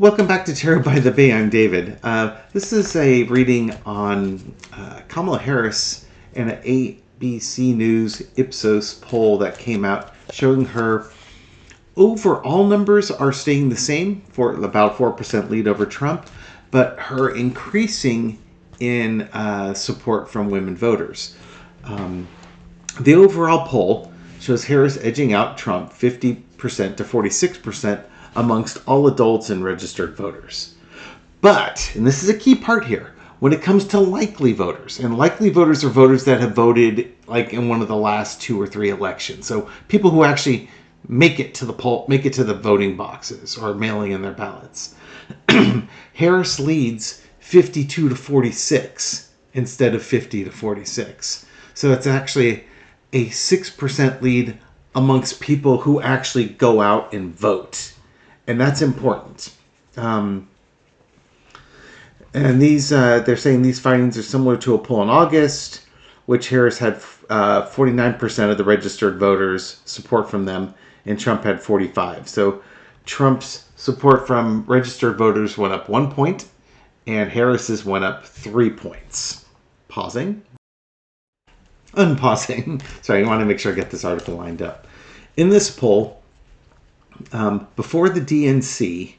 Welcome back to Tarot by the Bay. I'm David. This is a reading on Kamala Harris and an ABC News Ipsos poll that came out showing her overall numbers are staying the same for about 4% lead over Trump, but her increasing in support from women voters. The overall poll shows Harris edging out Trump 50% to 46% amongst all adults and registered voters. But, and this is a key part here, when it comes to likely voters, and likely voters are voters that have voted like in one of the last 2 or 3 elections. So people who actually make it to the poll, make it to the voting boxes or mailing in their ballots. Harris leads 52 to 46 instead of 50 to 46. So it's actually a 6% lead amongst people who actually go out and vote. And that's important. And these, they're saying these findings are similar to a poll in August, which Harris had 49% of the registered voters support from them, and Trump had 45. So Trump's support from registered voters went up 1 point, and Harris's went up 3 points. Pausing. Unpausing. Sorry, I want to make sure I get this article lined up. In this poll, before the DNC,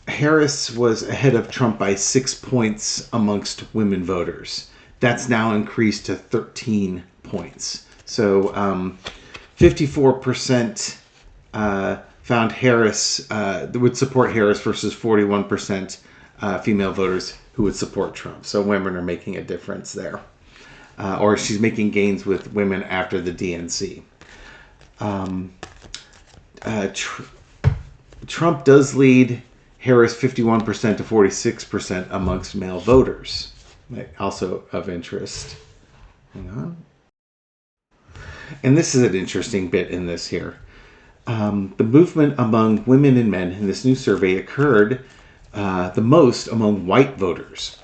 Harris was ahead of Trump by 6 points amongst women voters. That's now increased to 13 points. So 54% found Harris would support Harris versus 41% female voters who would support Trump. So women are making a difference there. Or she's making gains with women after the DNC. Trump does lead Harris 51% to 46% amongst male voters. Also of interest. Hang on. And this is an interesting bit in this here. The movement among women and men in this new survey occurred the most among white voters.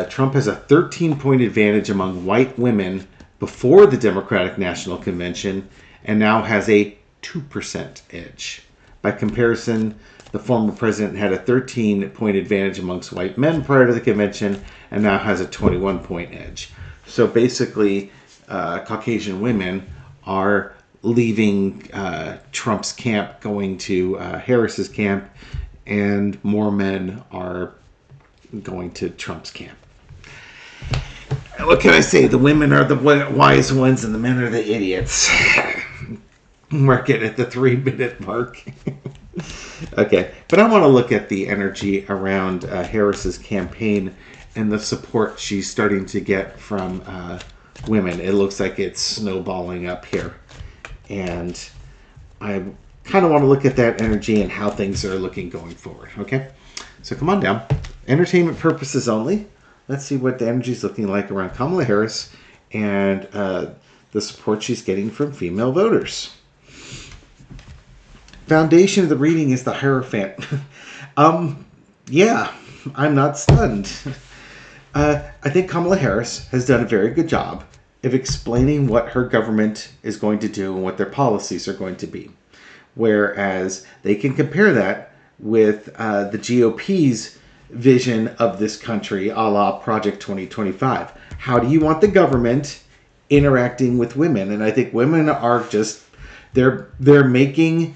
Trump has a 13-point advantage among white women before the Democratic National Convention and now has a 2% edge. By comparison, the former president had a 13-point advantage amongst white men prior to the convention and now has a 21-point edge. So basically, Caucasian women are leaving Trump's camp, going to Harris's camp, and more men are going to Trump's camp. What can I say? The women are the wise ones and the men are the idiots. Mark it at the 3-minute mark. Okay, but I want to look at the energy around Harris's campaign and the support she's starting to get from women. It looks like it's snowballing up here. And I kind of want to look at that energy and how things are looking going forward. Okay, so come on down. Entertainment purposes only. Let's see what the energy is looking like around Kamala Harris and the support she's getting from female voters. Foundation of the reading is the Hierophant. Yeah, I'm not stunned. I think Kamala Harris has done a very good job of explaining what her government is going to do and what their policies are going to be. Whereas they can compare that with the GOP's vision of this country, a la Project 2025. How do you want the government interacting with women? And I think women are just, they're making,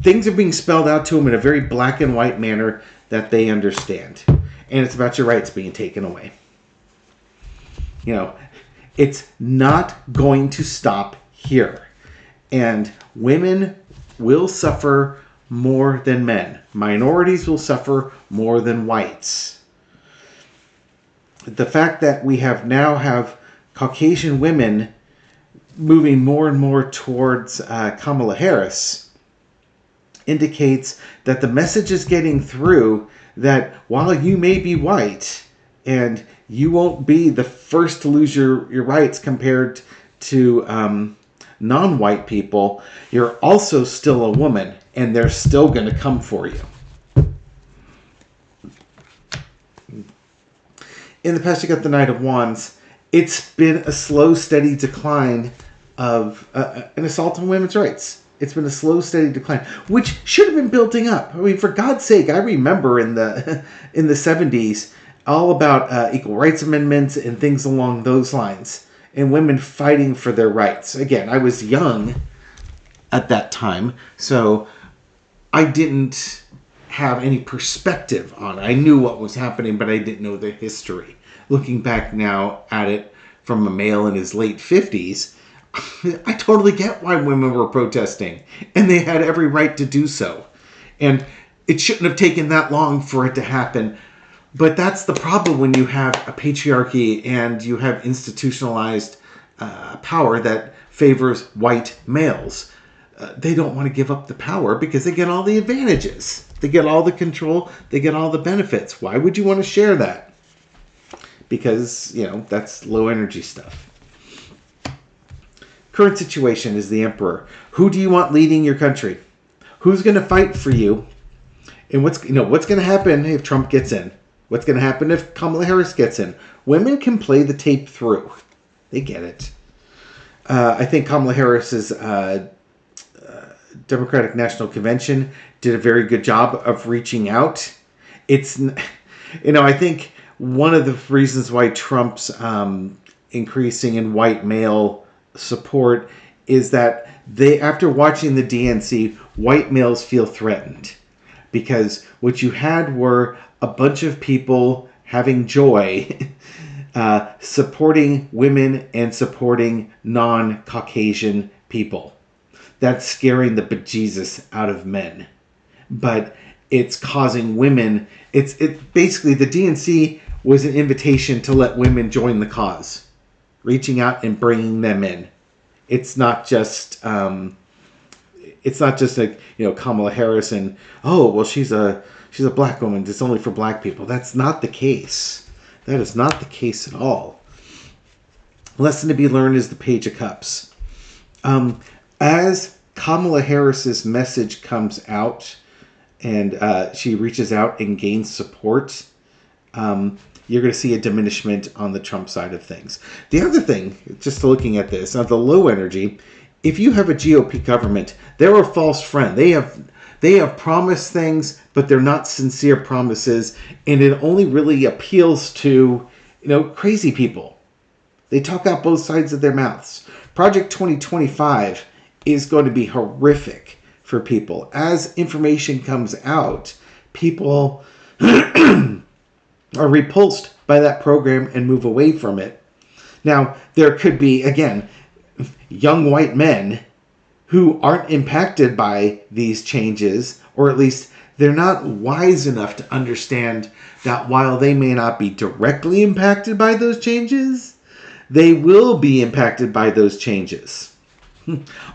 things are being spelled out to them in a very black and white manner that they understand. And it's about your rights being taken away. You know, it's not going to stop here. And women will suffer more than men. Minorities will suffer more than whites. The fact that we now have Caucasian women moving more and more towards Kamala Harris indicates that the message is getting through that while you may be white and you won't be the first to lose your rights compared to non-white people, you're also still a woman and they're still going to come for you. In the past, you got the Knight of Wands. It's been a slow, steady decline of an assault on women's rights. It's been a slow, steady decline, which should have been building up. I mean, for God's sake, I remember in the in the 70s all about equal rights amendments and things along those lines, and women fighting for their rights. Again, I was young at that time, so I didn't have any perspective on it. I knew what was happening, but I didn't know the history. Looking back now at it from a male in his late 50s, I totally get why women were protesting, and they had every right to do so. And it shouldn't have taken that long for it to happen. But that's the problem when you have a patriarchy and you have institutionalized power that favors white males. They don't want to give up the power because they get all the advantages. They get all the control. They get all the benefits. Why would you want to share that? Because, that's low energy stuff. Current situation is the emperor. Who do you want leading your country? Who's going to fight for you? And what's going to happen if Trump gets in? What's going to happen if Kamala Harris gets in? Women can play the tape through. They get it. I think Kamala Harris's Democratic National Convention did a very good job of reaching out. It's, I think one of the reasons why Trump's increasing in white male support is that after watching the DNC, white males feel threatened, because what you had were a bunch of people having joy supporting women and supporting non-Caucasian people. That's scaring the bejesus out of men, but it's causing women. It's basically, the DNC was an invitation to let women join the cause, reaching out and bringing them in. It's not just like Kamala Harris and she's a black woman. It's only for black people. That's not the case. That is not the case at all. Lesson to be learned is the Page of Cups. As Kamala Harris's message comes out and she reaches out and gains support, you're going to see a diminishment on the Trump side of things. The other thing, just looking at this, on the low energy, if you have a GOP government, they're a false friend. They have promised things, but they're not sincere promises, and it only really appeals to, crazy people. They talk out both sides of their mouths. Project 2025 is going to be horrific for people. As information comes out, people are repulsed by that program and move away from it. Now, there could be, again, young white men who aren't impacted by these changes, or at least they're not wise enough to understand that while they may not be directly impacted by those changes, they will be impacted by those changes.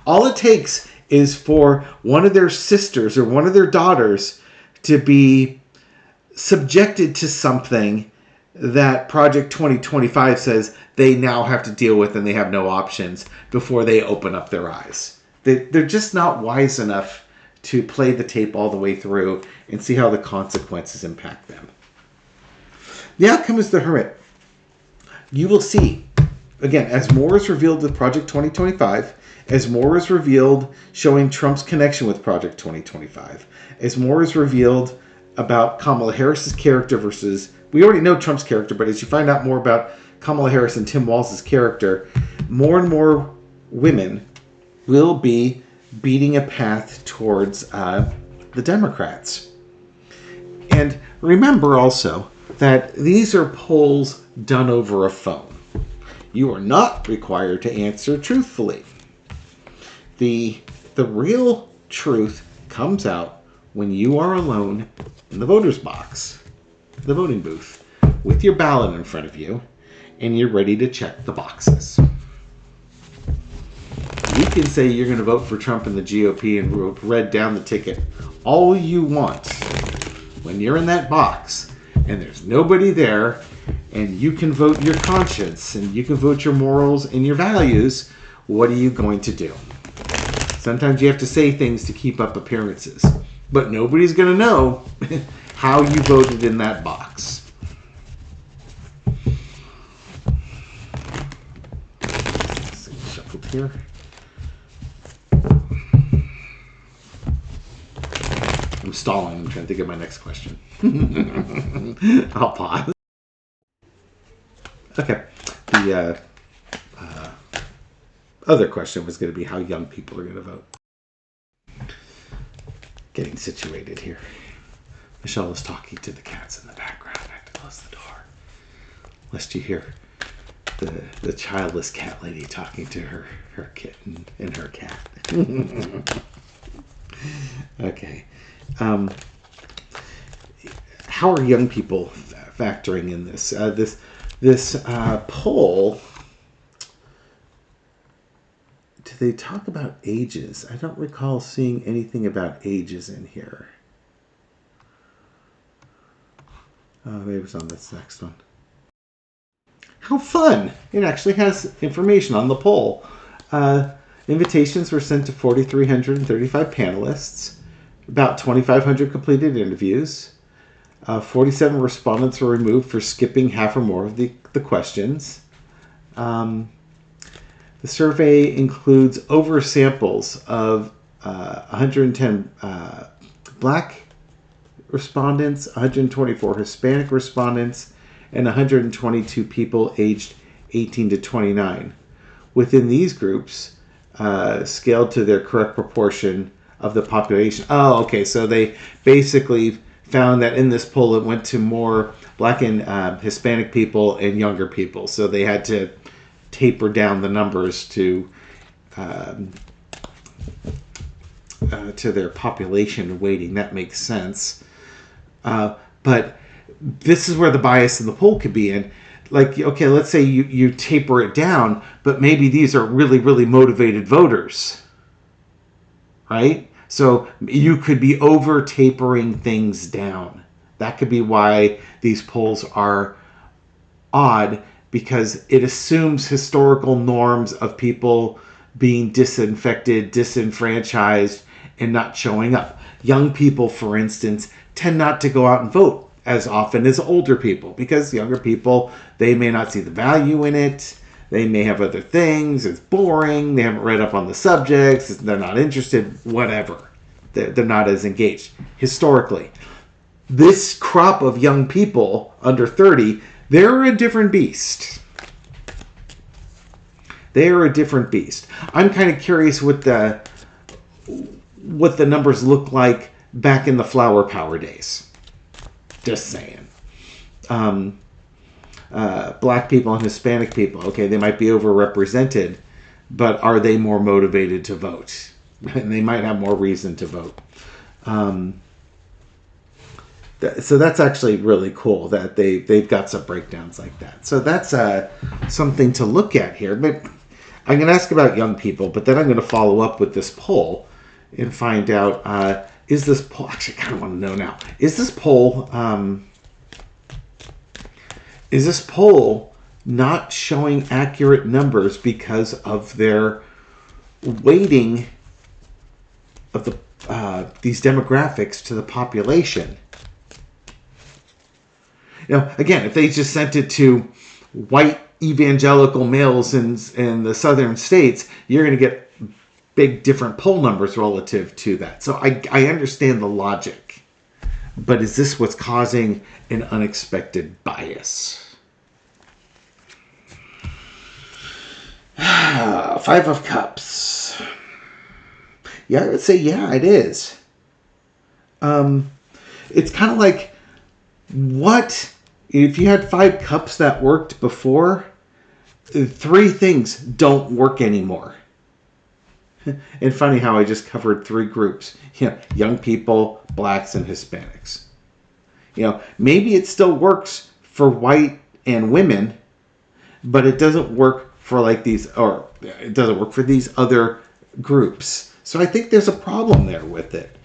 All it takes is for one of their sisters or one of their daughters to be subjected to something that Project 2025 says they now have to deal with, and they have no options before they open up their eyes. They're just not wise enough to play the tape all the way through and see how the consequences impact them. The outcome is the Hermit. You will see, again, as more is revealed with Project 2025, as more is revealed showing Trump's connection with Project 2025, as more is revealed about Kamala Harris's character versus, we already know Trump's character, but as you find out more about Kamala Harris and Tim Walz's character, more and more women will be beating a path towards the Democrats. And remember also that these are polls done over a phone. You are not required to answer truthfully. The real truth comes out when you are alone in the voter's box, the voting booth, with your ballot in front of you, and you're ready to check the boxes. You can say you're going to vote for Trump and the GOP and read down the ticket all you want. When you're in that box and there's nobody there, and you can vote your conscience and you can vote your morals and your values, what are you going to do? Sometimes you have to say things to keep up appearances, but nobody's going to know how you voted in that box. Shuffled here. I'm stalling. I'm trying to think of my next question. I'll pause. Okay. The other question was going to be how young people are going to vote. Getting situated here. Michelle is talking to the cats in the background. I have to close the door, lest you hear the childless cat lady talking to her kitten and her cat. Okay. How are young people factoring in this? This poll. Do they talk about ages? I don't recall seeing anything about ages in here. Maybe it was on this next one. How fun! It actually has information on the poll. Invitations were sent to 4,335 panelists. About 2,500 completed interviews. 47 respondents were removed for skipping half or more of the questions. The survey includes oversamples of 110 black respondents, 124 Hispanic respondents, and 122 people aged 18 to 29. Within these groups, scaled to their correct proportion of the population. Oh, okay. So they basically found that in this poll it went to more black and Hispanic people and younger people. So they had to taper down the numbers to their population weighting. That makes sense. But this is where the bias in the poll could be in. Like, okay, let's say you taper it down, but maybe these are really, really motivated voters, right? So you could be over tapering things down. That could be why these polls are odd, because it assumes historical norms of people being disinfected, disenfranchised, and not showing up. Young people, for instance, tend not to go out and vote as often as older people, because younger people, they may not see the value in it. They may have other things. It's boring. They haven't read up on the subjects. They're not interested. Whatever. They're not as engaged. Historically, this crop of young people under 30, they're a different beast. They are a different beast. I'm kind of curious what the numbers look like back in the flower power days. Just saying. Black people and Hispanic people, okay, they might be overrepresented, but are they more motivated to vote? And they might have more reason to vote. So that's actually really cool that they've got some breakdowns like that. So that's something to look at here. But I'm going to ask about young people, but then I'm going to follow up with this poll and find out, is this poll, actually I kind of want to know now, is this poll not showing accurate numbers because of their weighting of these demographics to the population? You know, again, if they just sent it to white evangelical males in the southern states, you're going to get big different poll numbers relative to that. So I understand the logic. But is this what's causing an unexpected bias? Five of Cups. Yeah, I would say, yeah, it is. It's kind of like, what if you had 5 cups that worked before? 3 things don't work anymore. And funny how I just covered 3 groups. You know, young people, blacks, and Hispanics. You know, maybe it still works for white and women, but it doesn't work for like these, or it doesn't work for these other groups. So I think there's a problem there with it.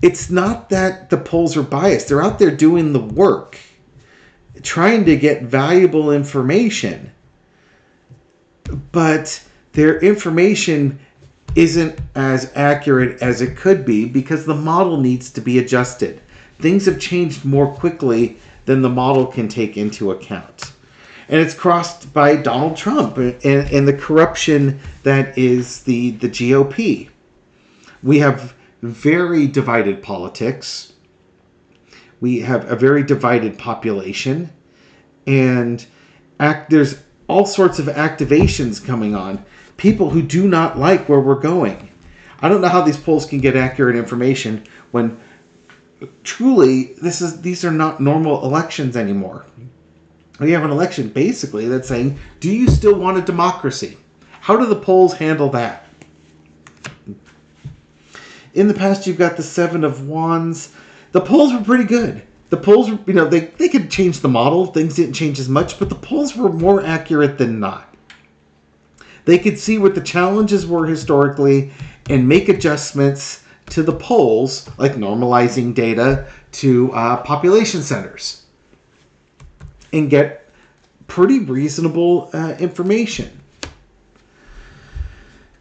It's not that the polls are biased. They're out there doing the work, trying to get valuable information. But their information isn't as accurate as it could be because the model needs to be adjusted. Things have changed more quickly than the model can take into account. And it's crossed by Donald Trump and the corruption that is the GOP. We have very divided politics. We have a very divided population. And there's all sorts of activations coming on. People who do not like where we're going. I don't know how these polls can get accurate information when truly these are not normal elections anymore. We have an election basically that's saying, do you still want a democracy? How do the polls handle that? In the past, you've got the Seven of Wands. The polls were pretty good. The polls, they could change the model. Things didn't change as much, but the polls were more accurate than not. They could see what the challenges were historically and make adjustments to the polls, like normalizing data to population centers, and get pretty reasonable information.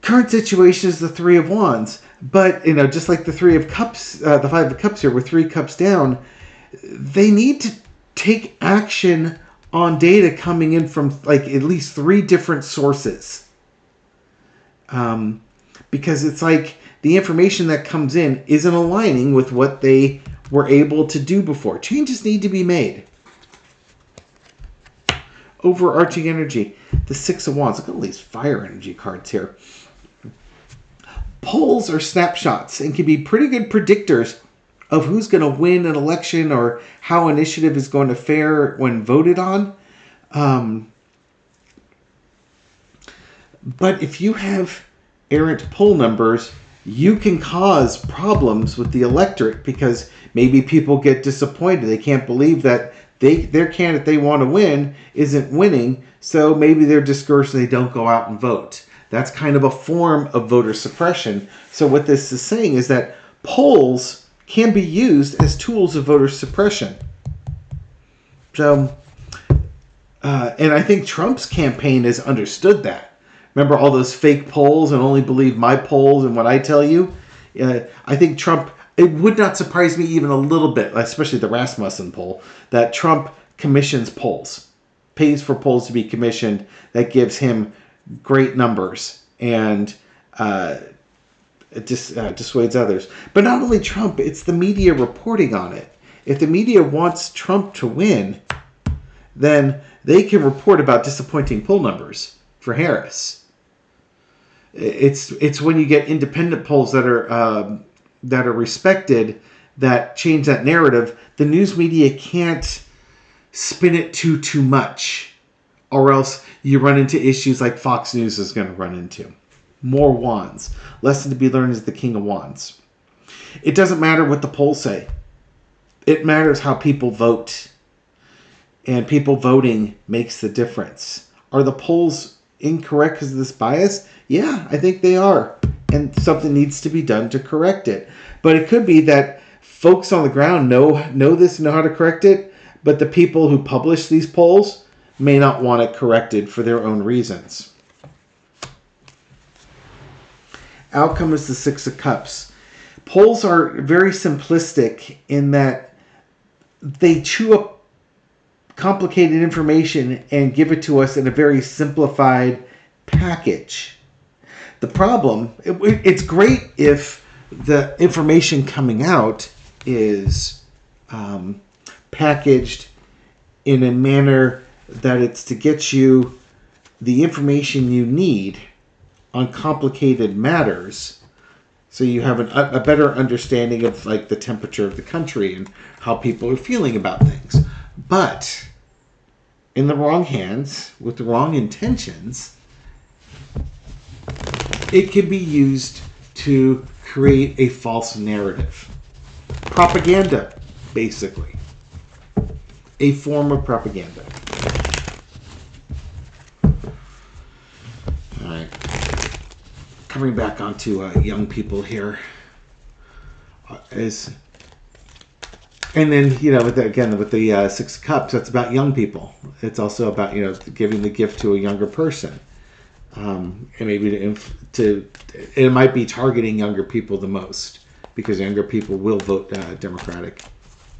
Current situation is the Three of Wands, but just like the Three of Cups, the Five of Cups here, with 3 cups down, they need to take action on data coming in from like at least 3 different sources. Because it's like the information that comes in isn't aligning with what they were able to do before. Changes need to be made. Overarching energy, the Six of Wands. Look at all these fire energy cards here. Polls are snapshots and can be pretty good predictors of who's going to win an election or how initiative is going to fare when voted on. But if you have errant poll numbers, you can cause problems with the electorate because maybe people get disappointed. They can't believe that their candidate they want to win isn't winning, so maybe they're discouraged and they don't go out and vote. That's kind of a form of voter suppression. So what this is saying is that polls can be used as tools of voter suppression. So, and I think Trump's campaign has understood that. Remember all those fake polls and only believe my polls and what I tell you? I think Trump, it would not surprise me even a little bit, especially the Rasmussen poll, that Trump commissions polls, pays for polls to be commissioned. That gives him great numbers and it dissuades others. But not only Trump, it's the media reporting on it. If the media wants Trump to win, then they can report about disappointing poll numbers for Harris. It's when you get independent polls that are respected that change that narrative. The news media can't spin it too much, or else you run into issues like Fox News is going to run into. More wands. Lesson to be learned is the King of Wands. It doesn't matter what the polls say. It matters how people vote. And people voting makes the difference. Are the polls incorrect because of this bias? Yeah, I think they are. And something needs to be done to correct it. But it could be that folks on the ground know this and know how to correct it, but the people who publish these polls may not want it corrected for their own reasons. Outcome is the Six of Cups. Polls are very simplistic in that they chew up complicated information and give it to us in a very simplified package. The problem, it's great if the information coming out is packaged in a manner that it's to get you the information you need on complicated matters, so you have a better understanding of like the temperature of the country and how people are feeling about things. But in the wrong hands, with the wrong intentions, it can be used to create a false narrative. Propaganda, basically. A form of propaganda. All right. Coming back onto young people here. And then, with the Six of Cups, that's about young people. It's also about, giving the gift to a younger person. And maybe it might be targeting younger people the most, because younger people will vote Democratic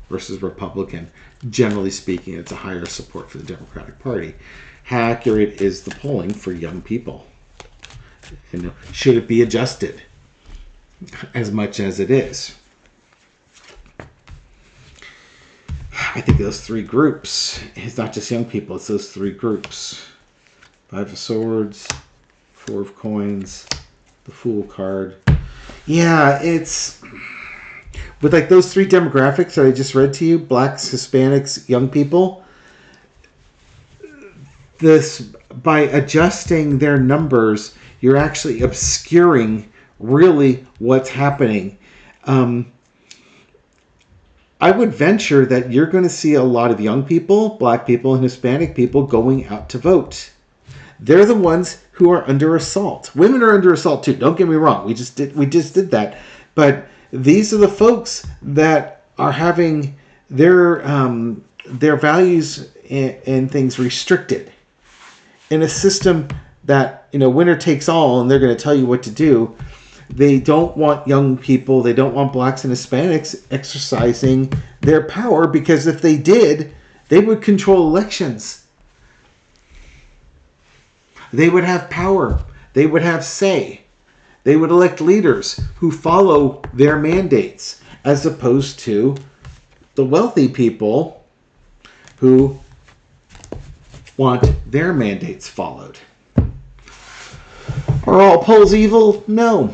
versus Republican. Generally speaking, it's a higher support for the Democratic Party. How accurate is the polling for young people? Should it be adjusted? as much as it is. I think those three groups, it's not just young people, it's those three groups. 5 of Swords, 4 of Coins, the Fool card. Yeah, it's with like those three demographics that I just read to you, blacks, Hispanics, young people, this by adjusting their numbers, you're actually obscuring really what's happening. I would venture that you're going to see a lot of young people, black people, and Hispanic people going out to vote. They're the ones who are under assault. Women are under assault too. Don't get me wrong. We just did that. But these are the folks that are having their values and things restricted in a system that, winner takes all, and they're going to tell you what to do. They don't want young people, they don't want blacks and Hispanics exercising their power, because if they did, they would control elections. They would have power. They would have say. They would elect leaders who follow their mandates, as opposed to the wealthy people who want their mandates followed. Are all polls evil? No.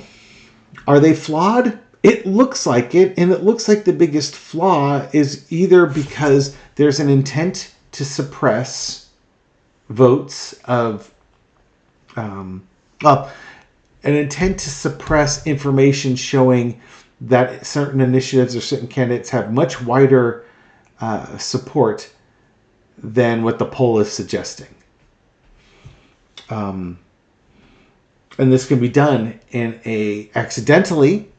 Are they flawed? It looks like it, and it looks like the biggest flaw is either because there's an intent to suppress votes of, an intent to suppress information showing that certain initiatives or certain candidates have much wider support than what the poll is suggesting. And this can be done in a accidentally,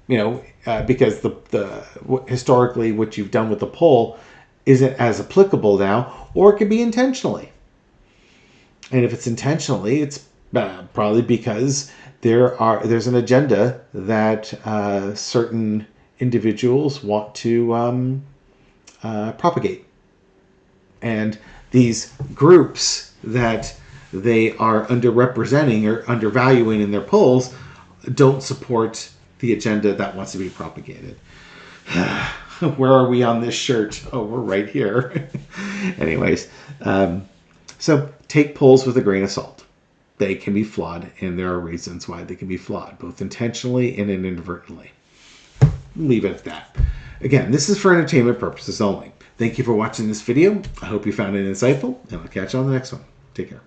because the historically what you've done with the poll isn't as applicable now, or it could be intentionally. And if it's intentionally, it's probably because there's an agenda that certain individuals want to propagate, and these groups that they are underrepresenting or undervaluing in their polls don't support the agenda that wants to be propagated. Where are we on this shirt? Oh, we're right here. Anyways, so take polls with a grain of salt. They can be flawed, and there are reasons why they can be flawed, both intentionally and inadvertently. Leave it at that. Again, this is for entertainment purposes only. Thank you for watching this video. I hope you found it insightful, and I'll catch you on the next one. Take care.